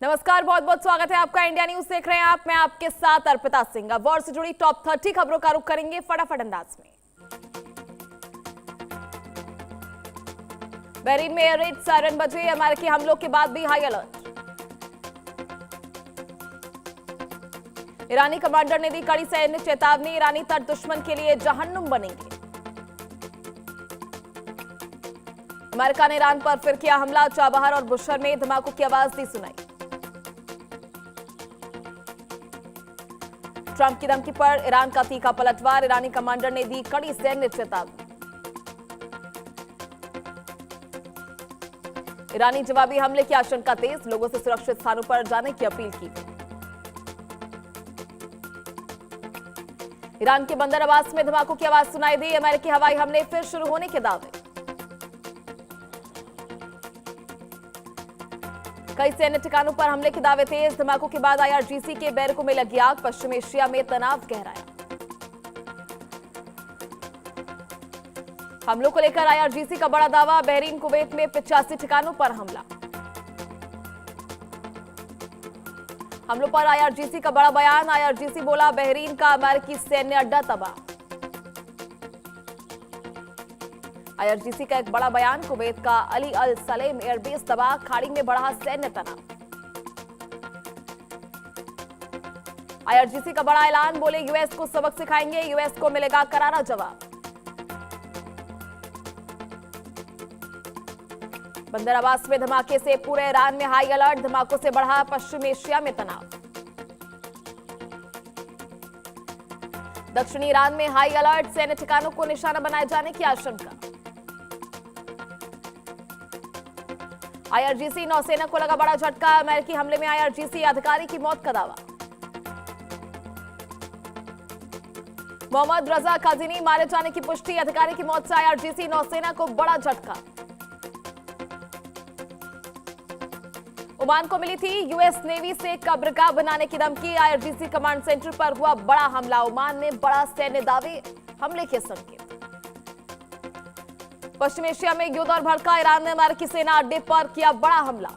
नमस्कार, बहुत बहुत स्वागत है आपका। इंडिया न्यूज देख रहे हैं आप। मैं आपके साथ अर्पिता सिंह। अब वॉर से जुड़ी टॉप 30 खबरों का रुख करेंगे फटाफट अंदाज में। बहरीन में एयर रेड सायरन बजे, अमेरिकी हमलों के बाद भी हाई अलर्ट। ईरानी कमांडर ने दी कड़ी सैन्य चेतावनी, ईरानी तट दुश्मन के लिए जहन्नुम बनेंगे। अमेरिका ने ईरान पर फिर किया हमला, चाबहार और बुशहर में धमाकों की आवाज दी सुनाई। ट्रंप की धमकी पर ईरान का तीखा पलटवार, ईरानी कमांडर ने दी कड़ी सैन्य चेतावनी। ईरानी जवाबी हमले की आशंका तेज, लोगों से सुरक्षित स्थानों पर जाने की अपील की। ईरान के बंदर अब्बास में धमाकों की आवाज सुनाई दी, अमेरिकी हवाई हमले फिर शुरू होने के दावे। कई सैन्य ठिकानों पर हमले के दावे तेज, धमाकों के बाद आईआरजीसी के बैरकों में लगी आग, पश्चिम एशिया में तनाव गहराया। हमलों को लेकर आईआरजीसी का बड़ा दावा, बहरीन कुवैत में 85 ठिकानों पर हमला। हमलों पर आईआरजीसी का बड़ा बयान, आईआरजीसी बोला बहरीन का अमेरिकी सैन्य अड्डा तबाह। आईआरजीसी का एक बड़ा बयान, कुवैत का अली अल सलेम एयरबेस तबाह, खाड़ी में बढ़ा सैन्य तनाव। आईआरजीसी का बड़ा ऐलान, बोले यूएस को सबक सिखाएंगे, यूएस को मिलेगा करारा जवाब। बंदर अब्बास में धमाके से पूरे ईरान में हाई अलर्ट, धमाकों से बढ़ा पश्चिम एशिया में तनाव। दक्षिणी ईरान में हाई अलर्ट, सैन्य ठिकानों को निशाना बनाए जाने की आशंका। आईआरजीसी नौसेना को लगा बड़ा झटका, अमेरिकी हमले में आईआरजीसी अधिकारी की मौत का दावा। मोहम्मद रजा काजिनी मारे जाने की पुष्टि, अधिकारी की मौत से आईआरजीसी नौसेना को बड़ा झटका। ओमान को मिली थी यूएस नेवी से कब्रगाह बनाने की धमकी, आईआरजीसी कमांड सेंटर पर हुआ बड़ा हमला, ओमान में बड़ा सैन्य दावे, हमले के संकेत। पश्चिम एशिया में युद्ध और भड़का, ईरान ने अमेरिकी सेना अड्डे पर किया बड़ा हमला।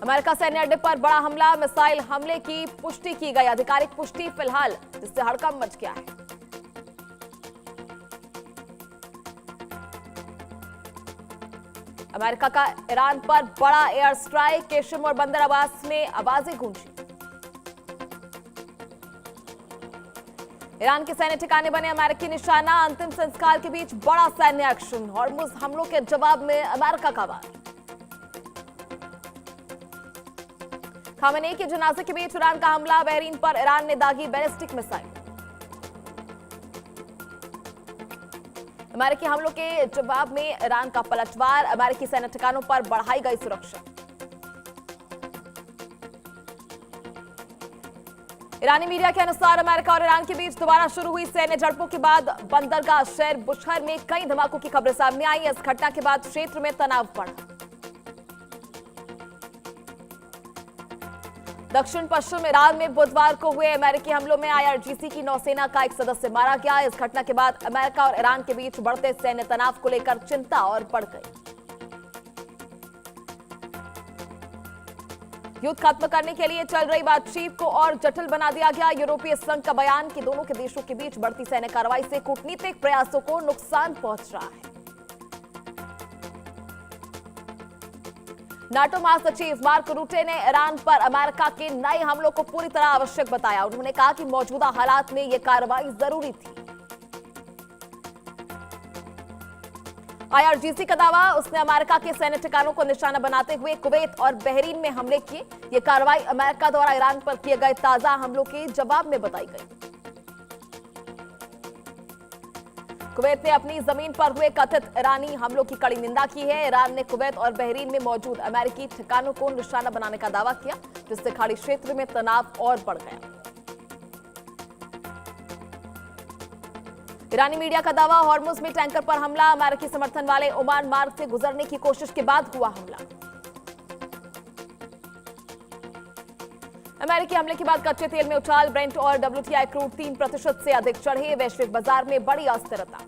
अमेरिका सैन्य अड्डे पर बड़ा हमला, मिसाइल हमले की पुष्टि की गई, आधिकारिक पुष्टि फिलहाल, जिससे हड़कंप मच गया है। अमेरिका का ईरान पर बड़ा एयर स्ट्राइक, केशम और बंदर अब्बास में आवाजें गूंजी। ईरान के सैन्य ठिकाने बने अमेरिकी निशाना, अंतिम संस्कार के बीच बड़ा सैन्य एक्शन, हॉर्मुज हमलों के जवाब में अमेरिका का वार। खामेनेई के जनाजे के बीच ईरान का हमला, बहरीन पर ईरान ने दागी बैलिस्टिक मिसाइल। अमेरिकी हमलों के जवाब में ईरान का पलटवार, अमेरिकी सैन्य ठिकानों पर बढ़ाई गई सुरक्षा। ईरानी मीडिया के अनुसार अमेरिका और ईरान के बीच दोबारा शुरू हुई सैन्य झड़पों के बाद बंदरगाह शहर बुशहर में कई धमाकों की खबरें सामने आई। इस घटना के बाद क्षेत्र में तनाव बढ़ा। दक्षिण पश्चिम ईरान में बुधवार को हुए अमेरिकी हमलों में आईआरजीसी की नौसेना का एक सदस्य मारा गया। इस घटना के बाद अमेरिका और ईरान के बीच बढ़ते सैन्य तनाव को लेकर चिंता और बढ़ गई। युद्ध खत्म करने के लिए चल रही बातचीत को और जटिल बना दिया गया। यूरोपीय संघ का बयान कि दोनों के देशों के बीच बढ़ती सैन्य कार्रवाई से कूटनीतिक प्रयासों को नुकसान पहुंच रहा है। नाटो महासचिव मार्क रूटे ने ईरान पर अमेरिका के नए हमलों को पूरी तरह आवश्यक बताया। उन्होंने कहा कि मौजूदा हालात में यह कार्रवाई जरूरी थी। आईआरजीसी का दावा, उसने अमेरिका के सैन्य ठिकानों को निशाना बनाते हुए कुवैत और बहरीन में हमले किए। यह कार्रवाई अमेरिका द्वारा ईरान पर किए गए ताजा हमलों के जवाब में बताई गई। कुवैत ने अपनी जमीन पर हुए कथित ईरानी हमलों की कड़ी निंदा की है। ईरान ने कुवैत और बहरीन में मौजूद अमेरिकी ठिकानों को निशाना बनाने का दावा किया, जिससे खाड़ी क्षेत्र में तनाव और बढ़ गया। ईरानी मीडिया का दावा, हॉर्मुज में टैंकर पर हमला, अमेरिकी समर्थन वाले ओमान मार्ग से गुजरने की कोशिश के बाद हुआ हमला। अमेरिकी हमले के बाद कच्चे तेल में उछाल, ब्रेंट और WTI क्रूड 3% से अधिक चढ़े, वैश्विक बाजार में बड़ी अस्थिरता।